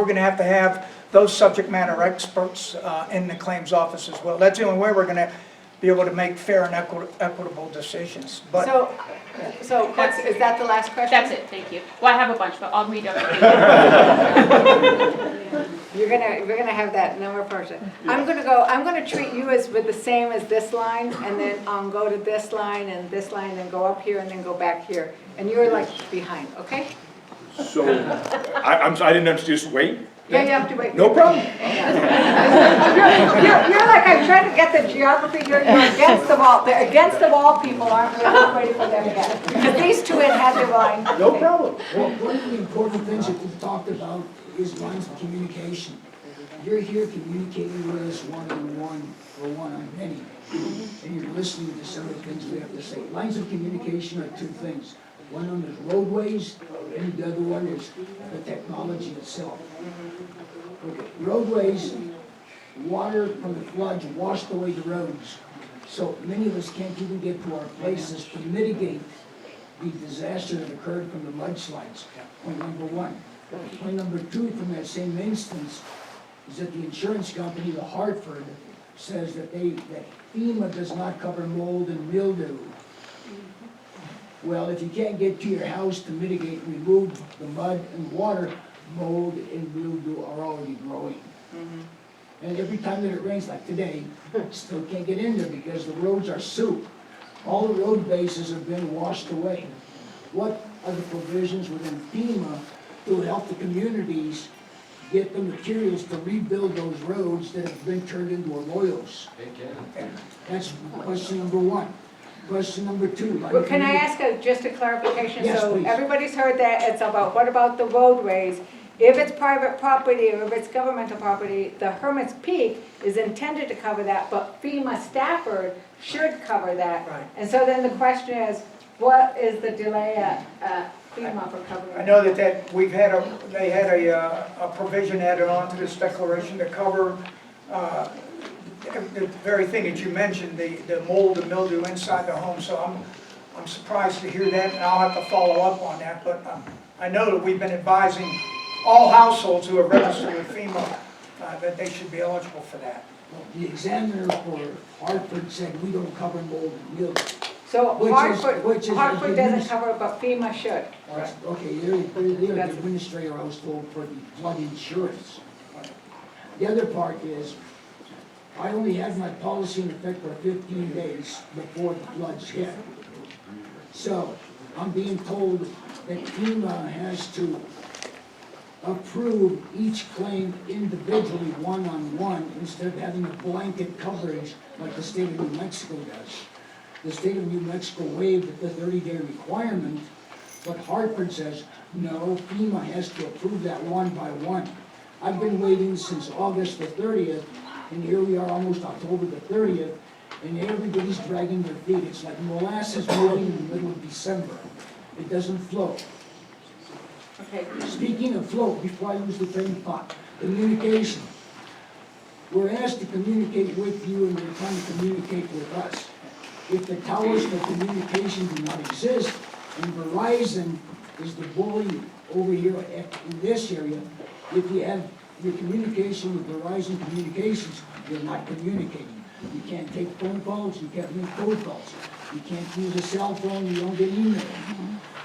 We're going to have those subject matter experts in the claims office as well. That's the only way we're going to be able to make fair and equitable decisions. But So is that the last question? That's it, thank you. Well, I have a bunch, but I'll read everything. We're gonna have that number person. I'm gonna treat you as with the same as this line, and then go to this line, and go up here, and then go back here. And you're like behind, okay? So, I didn't understand, just wait? Yeah, you have to wait. No problem. You're like, I'm trying to get the geography, you're against the wall. The against the wall people aren't really ready for them yet. Because these two had the line. No problem. Well, one of the important things that we've talked about is lines of communication. You're here communicating with us one-on-one or one-on-many, and you're listening to some of the things we have to say. Lines of communication are two things. One of them is roadways, and the other one is the technology itself. Okay, roadways, water from the floods washed away the roads, so many of us can't even get to our places to mitigate the disaster that occurred from the mudslides. Point number one. Point number two, from that same instance, is that the insurance company, the Hartford, says that FEMA does not cover mold and mildew. Well, if you can't get to your house to mitigate, remove the mud and water, mold and mildew are already growing. And every time that it rains, like today, still can't get in there because the roads are soup. All the road bases have been washed away. What are the provisions within FEMA to help the communities get the materials to rebuild those roads that have been turned into arroyos? That's question number one. Question number two. Well, can I ask just a clarification? Yes, So please. everybody's heard that, it's about, what about the roadways? If it's private property or if it's governmental property, the Hermit's Peak is intended to cover that, but FEMA Stafford should cover that. Right. And so then the question is, what is the delay at FEMA for covering I that? know that they had a provision added on to this declaration to cover the very thing that you mentioned, the mold and mildew inside the home. So I'm surprised to hear that, and I'll have to follow up on that. But I know that we've been advising all households who are registered with FEMA that they should be eligible for that. Well, the examiner for Hartford said we don't cover mold and mildew. So which is Hartford doesn't cover it, but FEMA should. Okay, they're the administrator I was told for the flood insurance. The other part is, I only had my policy in effect for 15 days before the floods hit. So I'm being told that FEMA has to approve each claim individually, one-on-one, instead of having a blanket coverage like the state of New Mexico does. The state of New Mexico waived the 30-day requirement, but Hartford says, no, FEMA has to approve that one by one. I've been waiting since August the 30th, and here we are almost October the 30th, and everybody's dragging their feet. It's like molasses moving in the middle of December. It doesn't flow. Okay. Speaking of flow, before I use the term pot, communication. We're asked to communicate with you, and they're trying to communicate with us. If the towers for communication do not exist, and Verizon is the bully over here in this area, if you have your communication with Verizon Communications, you're not communicating. You can't take phone calls, you can't make cold calls. You can't use a cell phone, you don't get email.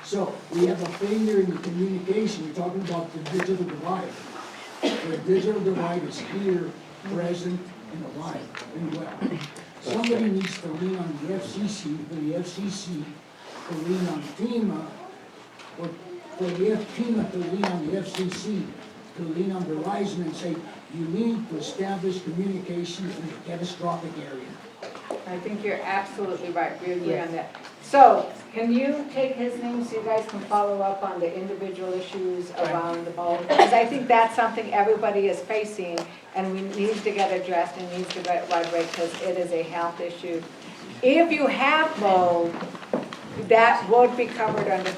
So we have a failure in the communication. We're talking about the digital divide. The digital divide is here, present, and alive and well. Somebody needs to lean on the FCC, for the FCC to lean on FEMA, or for the FEMA to lean on the FCC, to lean on Verizon and say, you need to establish communication in the catastrophic area. I think you're absolutely right, we agree on that. So, can you take his name so you guys can follow up on the individual issues around the mold? Because I think that's something everybody is facing, and we need to get addressed and needs to get right because it is a health issue. If you have mold, that would be covered under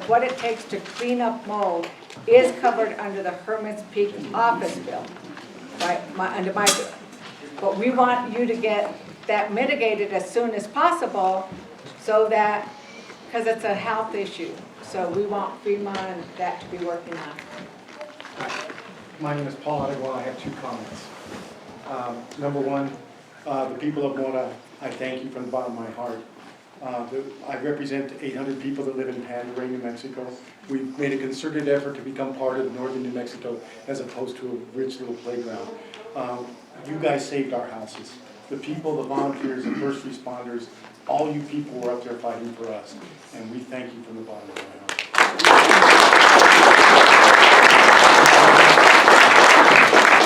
what it takes to clean up mold is covered under the Hermit's Peak office bill, right, under my bill. But we want you to get that mitigated as soon as possible so that, because it's a health issue. So we want Fema and that to be working on. My name is Paul Adeguan. I have two comments. Number one, the people of Mora, I thank you from the bottom of my heart. I represent 800 people that live in Panday, New Mexico. We've made a concerted effort to become part of northern New Mexico as opposed to a rich little playground. You guys saved our houses. The people, the volunteers, the first responders, all you people were up there fighting for us. And we thank you from the bottom of my heart.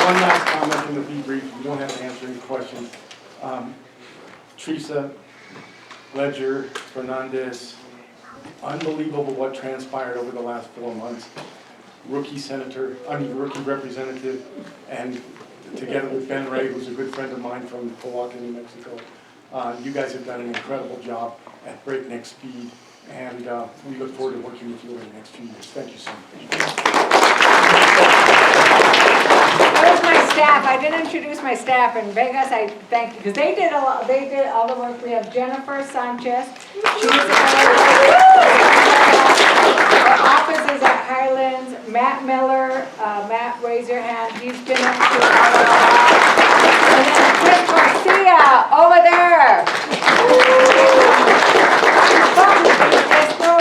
One last comment in the debrief. You don't have to answer any questions. Teresa, Ledger, Fernandez, unbelievable what transpired over the last 4 months. Rookie representative, and together with Ben Ray, who's a good friend of mine from Milwaukee, New Mexico. You guys have done an incredible job at breakneck speed, and we look forward to working with you over the next few years. Thank you so much. Where's my staff? I didn't introduce my staff in Vegas. I thank you, because they did all the work. We have Jennifer Sanchez. Our office is at Highlands. Matt Miller, Matt, raise your hand. He's been up to and then Chris Garcia over there.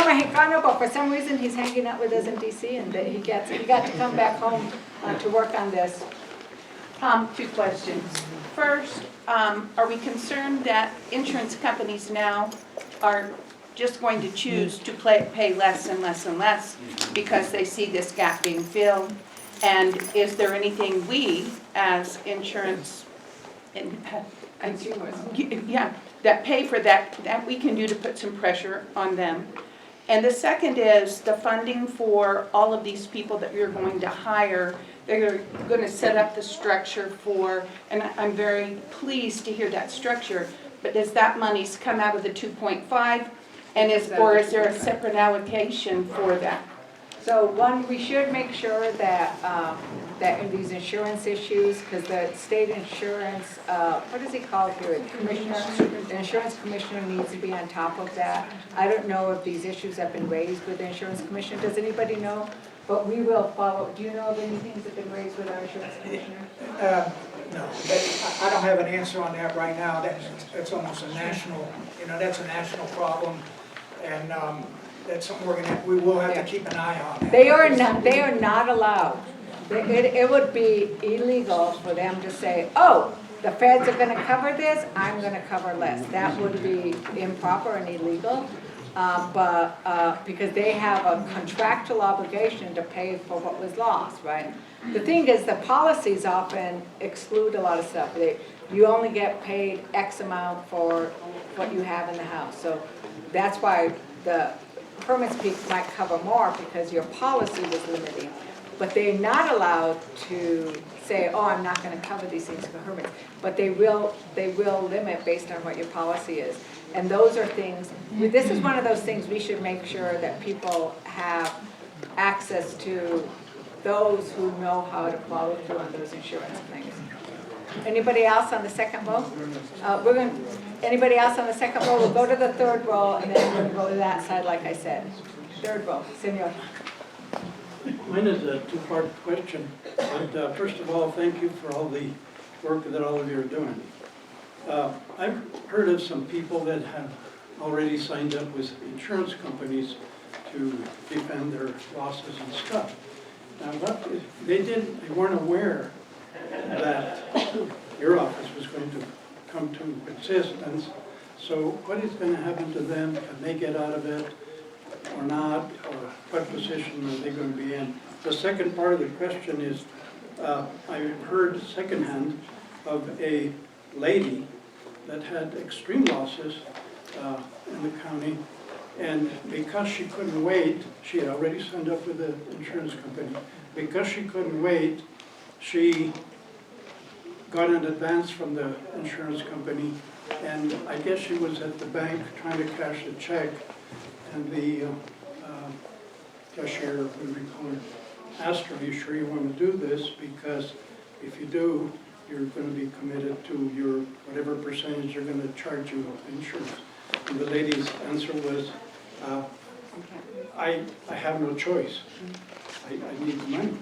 Mexicano, but for some reason he's hanging out with us in DC, and he got to come back home to work on this. Two questions. First, are we concerned that insurance companies now are just going to choose to pay less and less and less because they see this gap being filled? And is there anything we, as insurance Consumers. yeah, that pay for that we can do to put some pressure on them? And the second is the funding for all of these people that you're going to hire. They're going to set up the structure for, and I'm very pleased to hear that structure, but does that money's come out of the 2.5, and or is there a separate allocation for that? So one, we should make sure that, that in these insurance issues, because the state insurance, what is he called here, commissioner? The insurance commissioner needs to be on top of that. I don't know if these issues have been raised with the insurance commissioner. Does anybody know? But we will follow. Do you know of any things that have been raised with our insurance commissioner? No, I don't have an answer on that right now. That's almost a national, that's a national problem, and that's something we will have to keep an eye on. They are not allowed. It would be illegal for them to say, oh, the feds are going to cover this, I'm going to cover less. That would be improper and illegal, because they have a contractual obligation to pay for what was lost, right? The thing is, the policies often exclude a lot of stuff. You only get paid X amount for what you have in the house. So that's why the Hermit's Peak might cover more, because your policy was limiting. But they're not allowed to say, oh, I'm not going to cover these things for Hermit's. But they will limit based on what your policy is. And those are things, this is one of those things we should make sure that people have access to, those who know how to follow through on those insurance things. Anybody else on the second row? Anybody else on the second row? We'll go to the third row, and then we're going to go to that side, like I said. Third row, Senor. Mine is a two-part question, but first of all, thank you for all the work that all of you are doing. I've heard of some people that have already signed up with insurance companies to defend their losses and stuff. Now, they weren't aware that your office was going to come to existence. So what is going to happen to them? Can they get out of it or not? Or what position are they going to be in? The second part of the question is, I heard secondhand of a lady that had extreme losses in the county, and because she couldn't wait, she had already signed up with the insurance company. Because she couldn't wait, she got an advance from the insurance company, and I guess she was at the bank trying to cash a check, and the cashier, what do we call her, asked her, are you sure you want to do this? Because if you do, you're going to be committed to your whatever percentage you're going to charge you of insurance. And the lady's answer was, I have no choice. I need the money.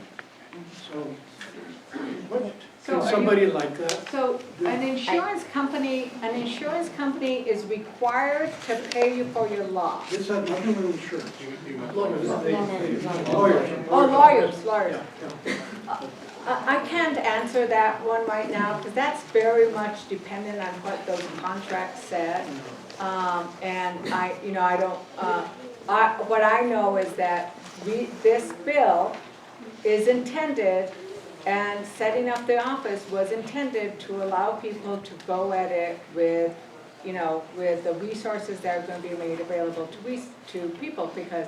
So somebody like that. So an insurance company is required to pay you for your loss. This has nothing to do with insurance. Lawyers. Oh, lawyers. Yeah. I can't answer that one right now, because that's very much dependent on what those contracts said. And I don't, what I know is that this bill is intended, and setting up the office was intended to allow people to go at it with, with the resources that are going to be made available to people, because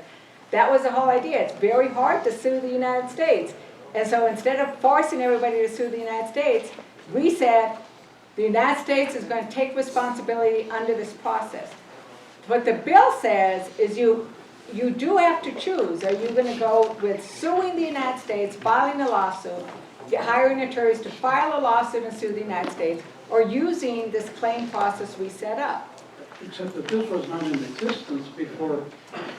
that was the whole idea. It's very hard to sue the United States. And so instead of forcing everybody to sue the United States, we said the United States is going to take responsibility under this process. What the bill says is you do have to choose. Are you going to go with suing the United States, filing a lawsuit, hiring attorneys to file a lawsuit and sue the United States, or using this claim process we set up? Except that this was not in existence before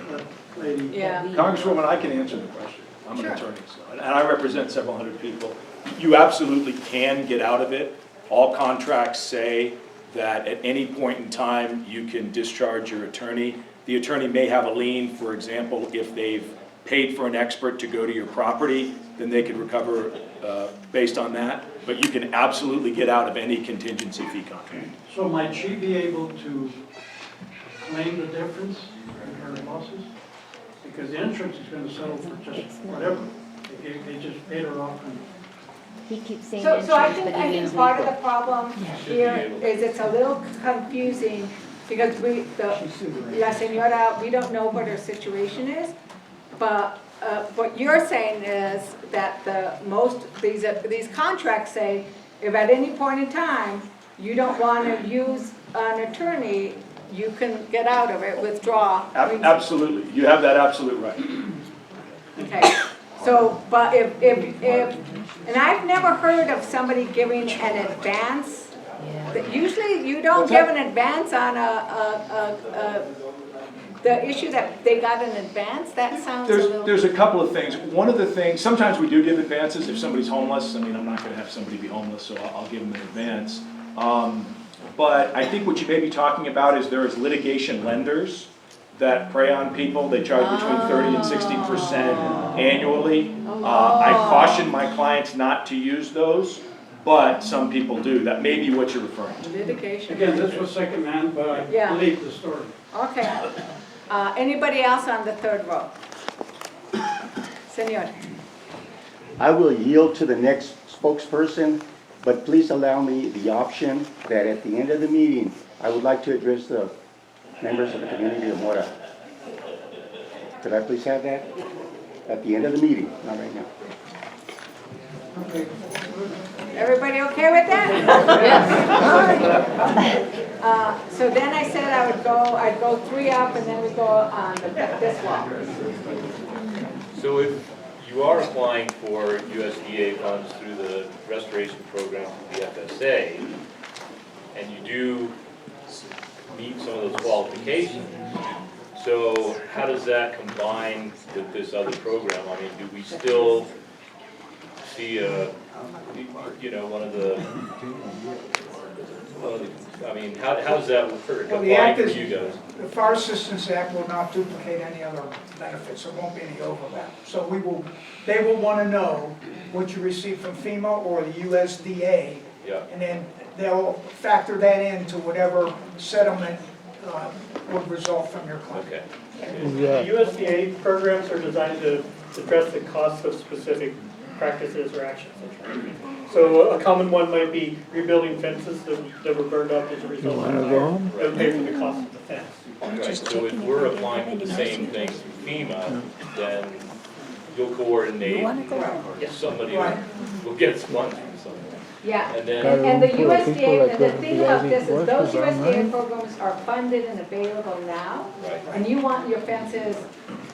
that lady. Yeah. Congresswoman, I can answer the question. I'm an Sure. attorney, so, and I represent several hundred people. You absolutely can get out of it. All contracts say that at any point in time, you can discharge your attorney. The attorney may have a lien, for example, if they've paid for an expert to go to your property, then they could recover based on that. But you can absolutely get out of any contingency fee contract. So might she be able to claim the difference in her losses? Because the insurance is going to settle for just whatever. They just paid her off and He keeps saying So I insurance, think, but he means part of legal. the problem here is it's a little confusing, because La Senora, we don't know what her situation is, but what you're saying is that these contracts say, if at any point in time, you don't want to use an attorney, you can get out of it, withdraw. Absolutely, you have that absolute right. Okay, so, but if, and I've never heard of somebody giving an advance. That usually you don't give an advance on the issue that they got in advance, that sounds a little. There's a couple of things. One of the things, sometimes we do give advances if somebody's homeless. I mean, I'm not gonna have somebody be homeless, so I'll give them an advance. But I think what you may be talking about is there is litigation lenders that prey on people. They charge between 30 and 60% annually. I caution my clients not to use those, but some people do. That may be what you're referring to. Litigation. again, this was second-hand, but I Yeah. believe the story. Okay. Anybody else on the third row? Senor. I will yield to the next spokesperson, but please allow me the option that at the end of the meeting, I would like to address the members of the community of Mora. Could I please have that? At the end of the meeting, not right now. Everybody okay with that? Yes. So then I said I'd go 3 up, and then we go on this wall. So if you are applying for USDA funds through the restoration program through the FSA, and you do meet some of those qualifications, so how does that combine with this other program? I mean, do we still see I mean, how does that work Well, the apply act for is, you guys? the Fire Assistance Act will not duplicate any other benefits, there won't be any overlap. So they will want to know what you receive from FEMA or the USDA, Yeah. and then they'll factor that into whatever settlement would result from your claim. Okay. The USDA programs are designed to address the costs of specific practices or actions. So a common one might be rebuilding fences that were burned up as a result of the fire. That would pay for the cost of the fence. Right, so if we're applying for the same thing through FEMA, then you'll coordinate, somebody will get some funds from somewhere. Yeah, And then, and the USDA, and the thing about this is those USDA programs are funded and available now, right, and you want your fences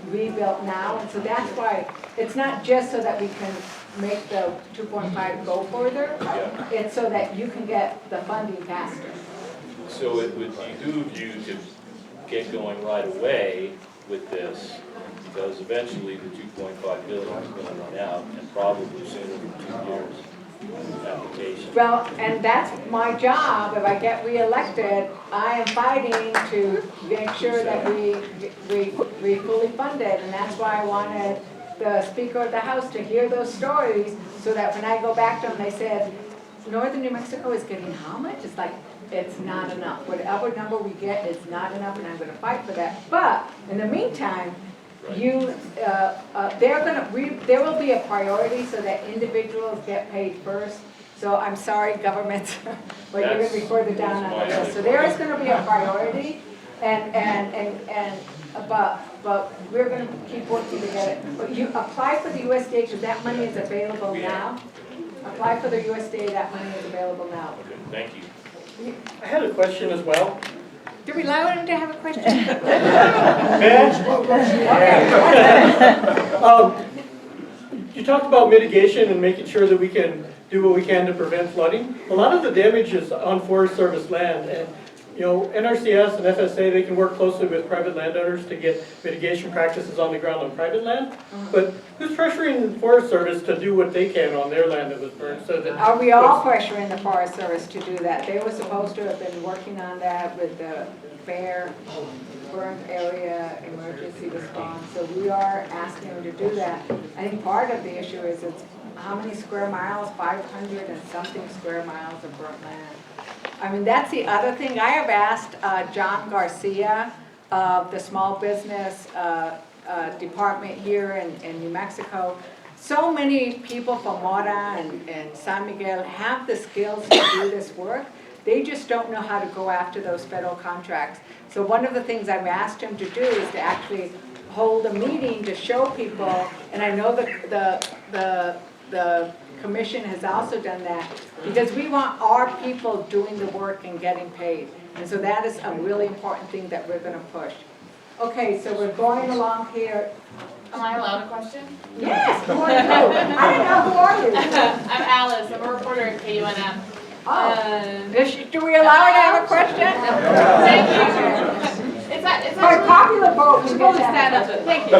rebuilt now, and so that's why, it's not just so that we can make the 2.5 go further, yeah. it's so that you can get the funding faster. So it would behoove you to get going right away with this, because eventually the 2.5 billion is going to run out, and probably sooner than 2 years application. Well, and that's my job, if I get reelected, I am fighting to make sure that we fully fund it, and that's why I wanted the Speaker of the House to hear those stories, so that when I go back to them, they said, Northern New Mexico is getting how much? It's like, it's not enough. Whatever number we get is not enough, and I'm gonna fight for that. But, in the meantime, there will be a priority so that individuals get paid first. So I'm sorry, government, but you're gonna be further down on the list. So there is gonna be a priority, but we're gonna keep working to get it. But you apply for the USDA, because that money is available now. Apply for the USDA, that money is available now. Okay, thank you. I had a question as well. Do we allow him to have a question? You talked about mitigation and making sure that we can do what we can to prevent flooding. A lot of the damage is on Forest Service land, and NRCS and FSA, they can work closely with private landowners to get mitigation practices on the ground on private land. But who's pressuring Forest Service to do what they can on their land that was burned? So that Are we all pressuring the Forest Service to do that? They were supposed to have been working on that with the Bear Burn Area Emergency Response, so we are asking them to do that. I think part of the issue is it's how many square miles? 500 and something square miles of burnt land. I mean, that's the other thing. I have asked John Garcia of the Small Business Department here in New Mexico. So many people from Mora and San Miguel have the skills to do this work. They just don't know how to go after those federal contracts. So one of the things I've asked him to do is to actually hold a meeting to show people, and I know the commission has also done that, because we want our people doing the work and getting paid. And so that is a really important thing that we're gonna push. Okay, so we're going along here. Am I allowed a question? Yes, who are you? I don't know, who are you? I'm Alice, I'm a reporter at KUNM. Do we allow her to have a question? Thank you. It's By actually, popular vote, we supposed to get stand that. up, thank you.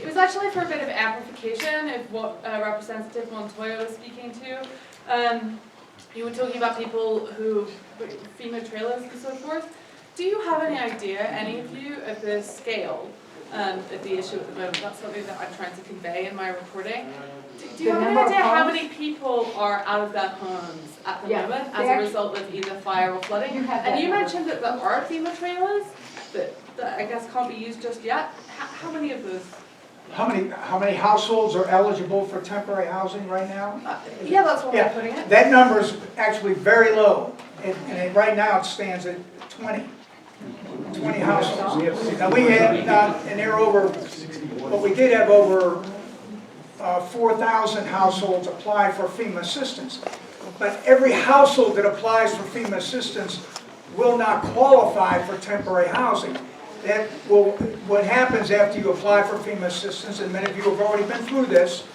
It was actually for a bit of amplification of what Representative Montoya was speaking to. You were talking about people who, FEMA trailers and so forth. Do you have any idea, any of you, of the scale of the issue at the moment? That's something that I'm trying to convey in my reporting. Do you have any idea how many people are out of their homes at the moment as a result of either fire or flooding? And you mentioned that there are FEMA trailers that I guess can't be used just yet. How many of those? How many households are eligible for temporary housing right now? Yeah, that's what I'm putting it. That number is actually very low, and right now it stands at 20 households. Now we had, and they're over, but we did have over 4,000 households apply for FEMA assistance. But every household that applies for FEMA assistance will not qualify for temporary housing. What happens after you apply for FEMA assistance, and many of you have already been through this,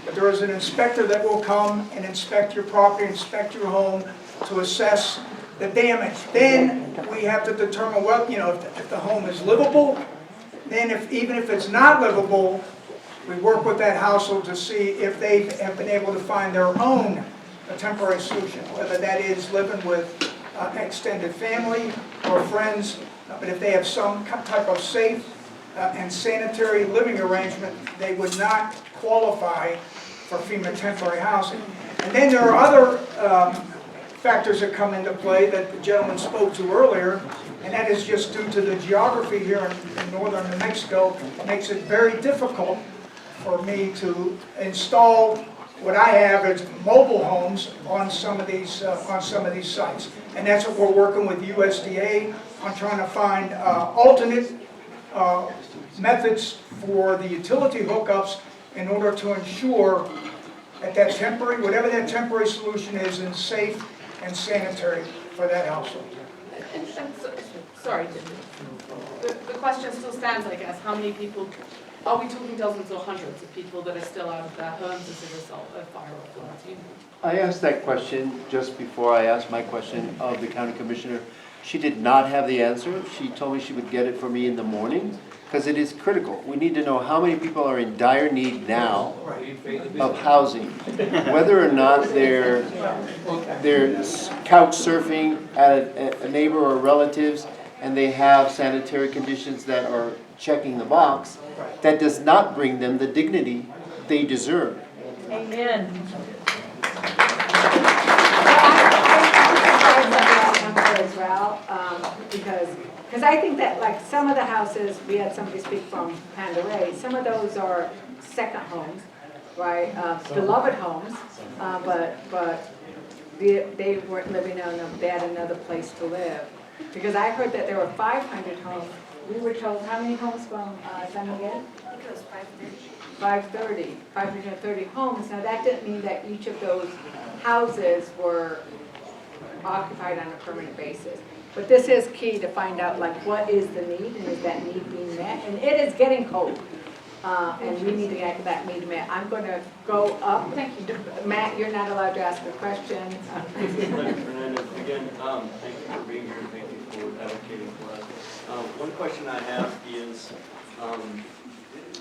but there is an inspector that will come and inspect your property, inspect your home to assess the damage. Then we have to determine if the home is livable. Then even if it's not livable, we work with that household to see if they have been able to find their own temporary solution, whether that is living with extended family or friends. But if they have some type of safe and sanitary living arrangement, they would not qualify for FEMA temporary housing. And then there are other factors that come into play that the gentleman spoke to earlier, and that is just due to the geography here in northern New Mexico. It makes it very difficult for me to install what I have as mobile homes on some of these sites. And that's what we're working with USDA on, trying to find alternate methods for the utility hookups in order to ensure that temporary, whatever that temporary solution is safe and sanitary for that household. Sorry, the question still stands, I guess. How many people, are we talking dozens or hundreds of people that are still out of their homes as a result of fire or flood? I asked that question just before I asked my question of the county commissioner. She did not have the answer. She told me she would get it for me in the morning, because it is critical. We need to know how many people are in dire need now of housing. Whether or not they're couch surfing at a neighbor or relatives, and they have sanitary conditions that are checking the box, that does not bring them the dignity they deserve. Amen. As well, because I think that like some of the houses, we had somebody speak from Panda Ray, some of those are second homes, right? Beloved homes, but they weren't living on them, they had another place to live. Because I heard that there were 500 homes. We were told, how many homes from San Miguel? I think it was 530. 530 homes. Now that didn't mean that each of those houses were occupied on a permanent basis. But this is key to find out like what is the need and is that need being met? And it is getting cold. And we need to get that need met. I'm going to go up. Matt, you're not allowed to ask a question. Again, thank you for being here. Thank you for advocating for us. One question I have is,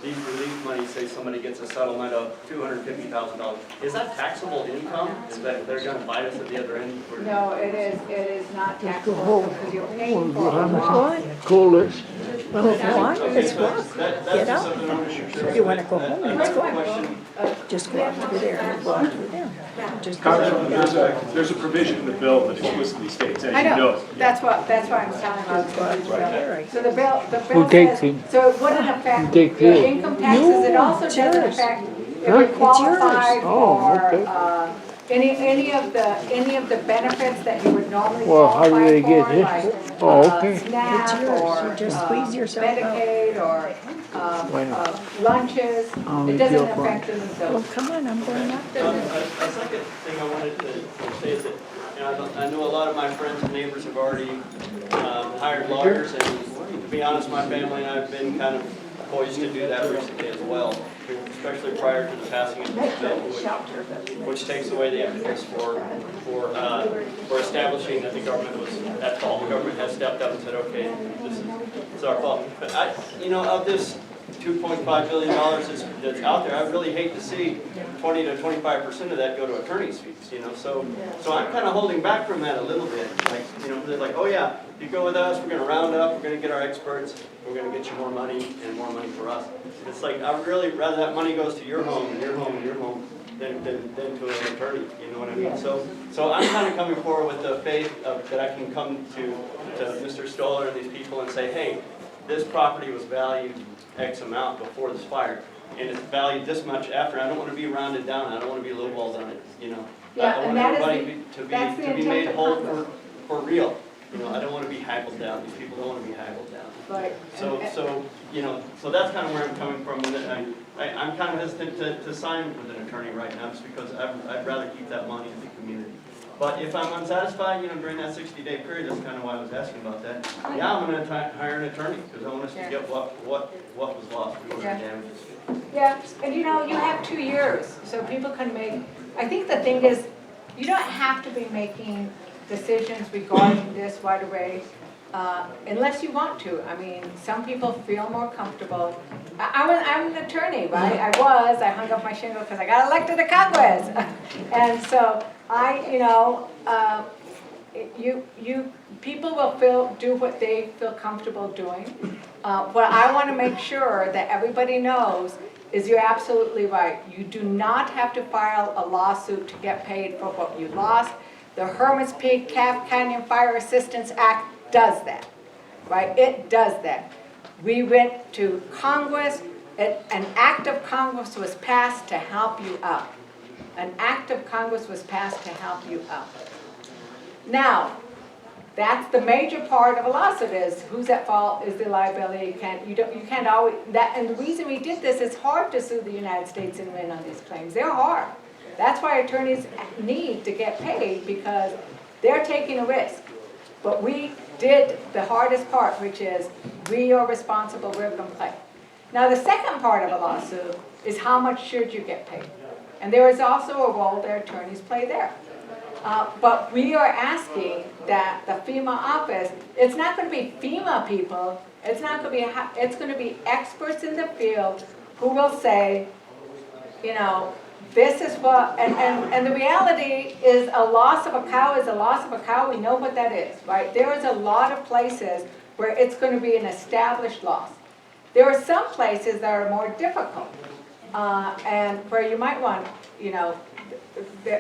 these relief monies, say somebody gets a settlement of $250,000. Is that taxable income? Is that they're going to bite us at the other end? No, it is not taxable because you're paying for it. Coolers. Let's walk. Get up. If you want to go home, let's go. Just go out through there and go out through there. Congressman, there's a provision in the bill that explicitly states, as I you know, know. that's why I'm telling you. Right. So the bill says, so it wouldn't affect your income taxes, it also doesn't affect if you qualify for, any of the benefits that you would normally qualify for, like, SNAP or, Just squeeze yourself out. Medicaid or, lunches, it doesn't affect any of Oh, those. come on, I'm going up A there. second thing I wanted to say is that, I know a lot of my friends and neighbors have already hired lawyers, and to be honest, my family and I have been kind of poised to do that recently as well, especially prior to the passing of this bill, which takes away the impetus for establishing that the government was at fault. The government has stepped up and said, okay, this is our fault. But of this $2.5 billion that's out there, I really hate to see 20 to 25% of that go to attorney's fees, so I'm kind of holding back from that a little bit, they're like, oh yeah, you go with us, we're going to round up, we're going to get our experts, we're going to get you more money and more money for us. It's like, I'd really rather that money goes to your home and your home and your home than to an attorney, you know what I mean? So I'm kind of coming forward with the faith that I can come to Mr. Stoller and these people and say, hey, this property was valued X amount before this fire, and it's valued this much after. I don't want to be rounded down. I don't want to be lowballed on it. Yeah, I want everybody to be made whole for real. I don't want to be haggled down. These people don't want to be haggled down. Right. So that's kind of where I'm coming from. I'm kind of hesitant to sign with an attorney right now, just because I'd rather keep that money in the community. But if I'm unsatisfied, during that 60-day period, that's kind of why I was asking about that. Yeah, I'm going to hire an attorney, because I want us to get what was lost, what was the damages. Yeah, and you have 2 years, so people can make, I think the thing is, you don't have to be making decisions regarding this right away, unless you want to. I mean, some people feel more comfortable. I'm an attorney, right? I hung up my shingle because I got elected to Congress. And so people will do what they feel comfortable doing. What I want to make sure that everybody knows is you're absolutely right. You do not have to file a lawsuit to get paid for what you lost. The Hermit's Peak Calf Canyon Fire Assistance Act does that, right? It does that. We went to Congress. An act of Congress was passed to help you out. An act of Congress was passed to help you out. Now, that's the major part of a lawsuit is who's at fault, is the liability. You can't always, and the reason we did this, it's hard to sue the United States and win on these claims. They're hard. That's why attorneys need to get paid, because they're taking a risk. But we did the hardest part, which is we are responsible, we're going to pay. Now the second part of a lawsuit is how much should you get paid. And there is also a role that attorneys play there. But we are asking that the FEMA office, it's not gonna be FEMA people, it's not gonna be, it's gonna be experts in the field who will say, you know, this is what, and the reality is a loss of a cow is a loss of a cow, we know what that is, right? There is a lot of places where it's gonna be an established loss. There are some places that are more difficult, and where you might want, you know,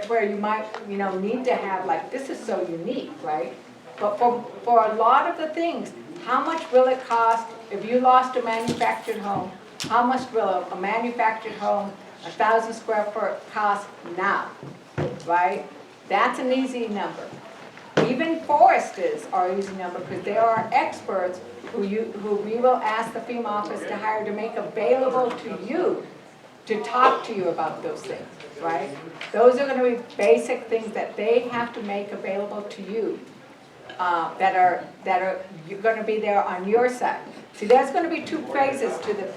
where you might, you know, need to have, like, this is so unique, right? But for a lot of the things, how much will it cost if you lost a manufactured home? How much will a manufactured home, 1,000 square foot, cost now, right? That's an easy number. Even foresters are an easy number because there are experts who we will ask the FEMA office to hire to make available to you, to talk to you about those things, right? Those are going to be basic things that they have to make available to you, that are you're going to be there on your side. See, there's going to be two phases to the,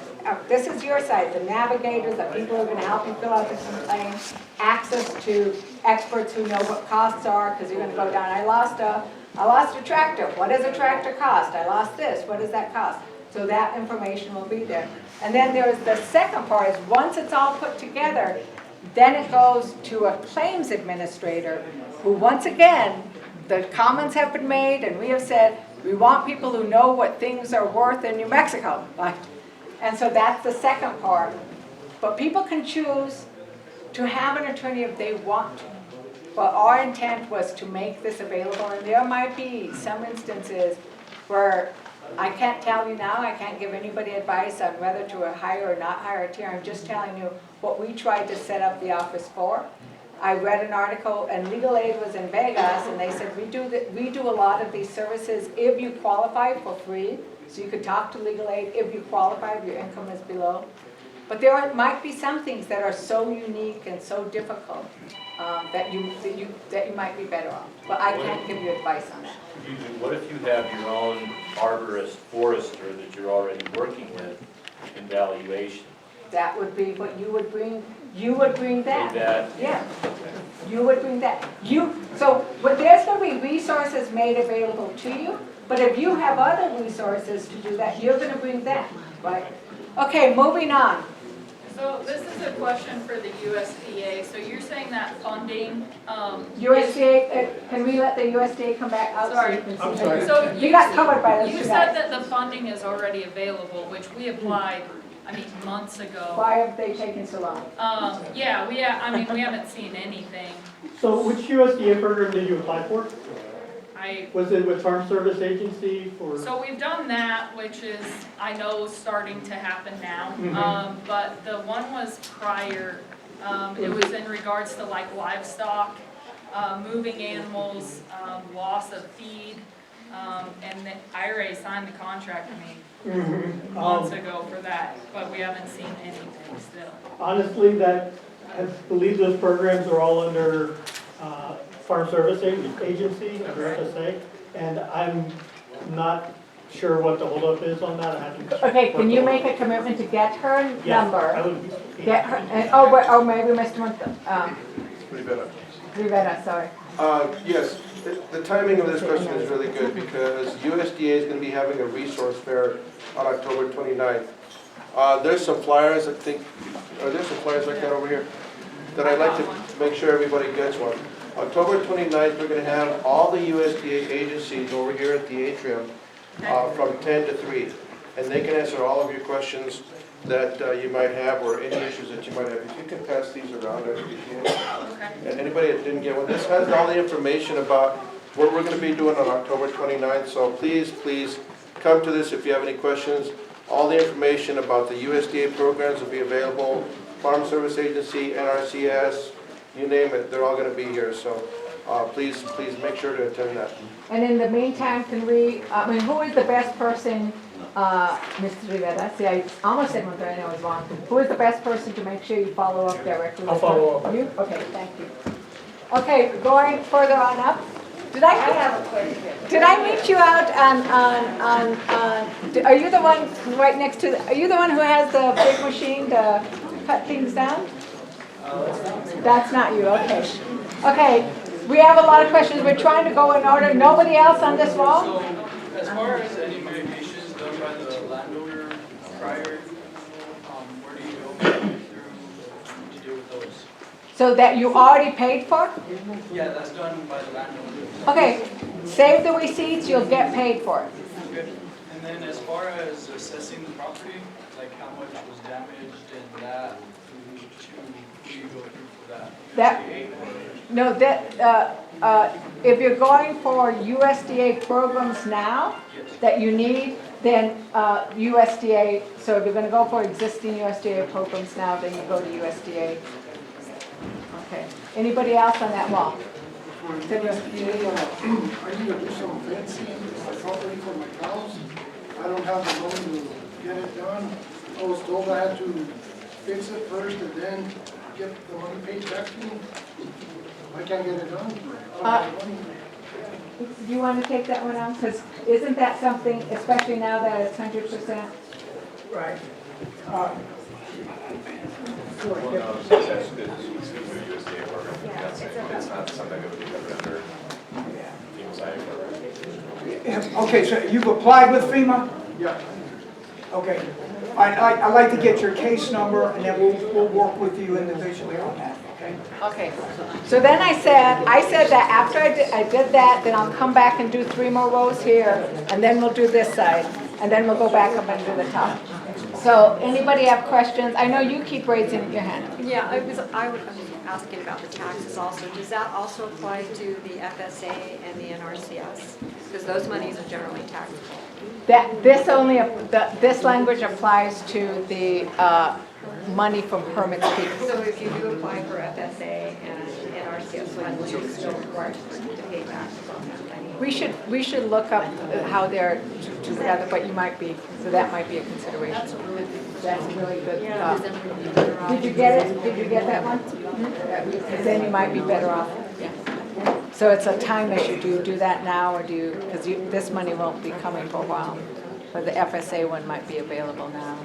this is your side, the navigators, the people who are going to help you fill out this complaint, access to experts who know what costs are, because you're going to go down, I lost a tractor, what does a tractor cost? I lost this, what does that cost? So that information will be there. And then there's the second part, is once it's all put together, then it goes to a claims administrator, who once again, the comments have been made, and we have said, we want people who know what things are worth in New Mexico. Right? And so that's the second part. But people can choose to have an attorney if they want to. But our intent was to make this available, and there might be some instances where I can't tell you now, I can't give anybody advice on whether to hire or not hire a attorney. I'm just telling you what we tried to set up the office for. I read an article, and Legal Aid was in Vegas, and they said, we do a lot of these services if you qualify for free. So you could talk to Legal Aid if you qualify, if your income is below. But there might be some things that are so unique and so difficult that you might be better off. But I can't give you advice on that. What if you have your own arborist, forester that you're already working with in valuation? That would be what you would bring. You would bring that. Yeah. You would bring that. So there's going to be resources made available to you, but if you have other resources to do that, you're going to bring that, right? Okay, moving on. So this is a question for the USDA. So you're saying that funding, USDA, can we let the USDA come back out? Sorry. So you can see? I'm sorry. So you got covered by this. You said that the funding is already available, which we applied, I mean, months ago. Why have they taken so long? Yeah, we haven't seen anything. So which USDA program did you apply for? Was it with Farm Service Agency or? So we've done that, which is, I know, starting to happen now. But the one was prior, it was in regards to like livestock, moving animals, loss of feed. And I already signed the contract, I mean, months ago for that, but we haven't seen anything still. Honestly, I believe those programs are all under Farm Service Agency, under FSA, and I'm not sure what the holdup is on that. I haven't. Okay, can you make a commitment to get her number? I would. Get her, and, maybe Mr. Rivera, sorry. Yes, the timing of this question is really good because USDA is going to be having a resource fair on October 29th. There's some flyers, I think, are there some flyers like that over here? That I'd like to make sure everybody gets one. October 29th, we're going to have all the USDA agencies over here at the atrium from 10 to 3. And they can answer all of your questions that you might have or any issues that you might have. If you can pass these around, I'd appreciate it. And anybody that didn't get one, this has all the information about what we're going to be doing on October 29th. So please come to this if you have any questions. All the information about the USDA programs will be available. Farm Service Agency, NRCS, you name it, they're all going to be here. So please make sure to attend that. And in the meantime, who is the best person, Mr. Rivera? See, I almost said Monterrey, I was wrong. Who is the best person to make sure you follow up directly? I'll follow up. You? Okay, thank you. Okay, going further on up. I have a question. Did I meet you out on are you the one right next to, are you the one who has the big machine to cut things down? That's not you, okay. Okay, We have a lot of questions, we're trying to go in order. Nobody else on this wall? So, as far as any mitigations done by the landowner prior, where do you go through to deal with those? So that you already paid for? Yeah, that's done by the landowner. Okay, save the receipts, you'll get paid for it. Good. And then as far as assessing the property, like how much was damaged and that, who do you go through for that? That- USDA or- No, if you're going for USDA programs now that you need, then USDA, so if you're gonna go for existing USDA programs now, then you go to USDA. Okay, anybody else on that wall? I need to do some fencing, my property for my cows. I don't have the money to get it done. I was told I had to fix it first and then get the money paid back to me. I can't get it done. I don't have the money. Do you wanna take that one on? Because isn't that something, especially now that it's 100%? Right. Well, no, that's good, it's a USDA program, that's, it's not something that would be covered under FEMA's IA program. Okay, so you've applied with FEMA? Yeah. Okay. I'd like to get your case number, and then we'll work with you individually on that, okay? Okay, so then I said that after I did that, then I'll come back and do 3 more rows here, and then we'll do this side, and then we'll go back up and do the top. So, anybody have questions? I know you keep raising your hand. Yeah, I was asking about the taxes also. Does that also apply to the FSA and the NRCS? Because those monies are generally taxable. This language applies to the money from HERMIT'S people. So if you do apply for FSA and NRCS funds, you're still required to pay taxes on that money. We should look up how they're together, but you might be, so that might be a consideration. That's really good. Did you get it? Did you get that one? Because then you might be better off. Yeah. So it's a time issue. Do you do that now, or do you, because this money won't be coming for a while. But the FSA one might be available now.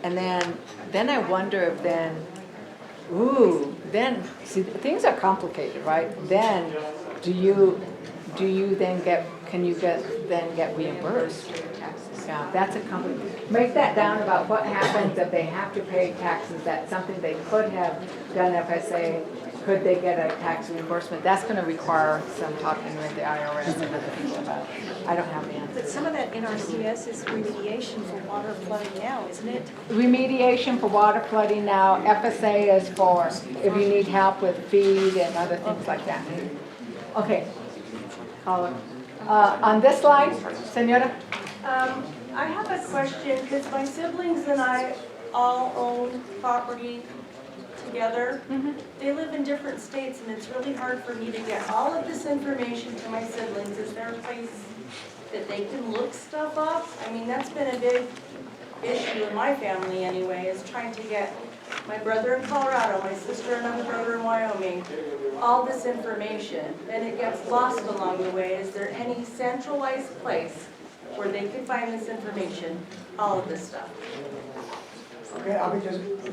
And then I wonder if then, see, things are complicated, right? Then, do you then can you get reimbursed? Yeah, that's a complicated. Make that down about what happens if they have to pay taxes. That's something they could have done FSA. Could they get a tax reimbursement? That's going to require some talking with the IRS and other people about it. I don't have the answer. But some of that NRCS is remediation for water flooding now, isn't it? Remediation for water flooding now. FSA is for if you need help with feed and other things like that. Okay. Caller. On this line, Senora? I have a question, because my siblings and I all own property together. They live in different states, and it's really hard for me to get all of this information to my siblings. Is there a place that they can look stuff up? I mean, that's been a big issue in my family anyway, is trying to get my brother in Colorado, my sister and another brother in Wyoming, all this information, and it gets lost along the way. Is there any centralized place where they can find this information, all of this stuff? Okay, I'll be just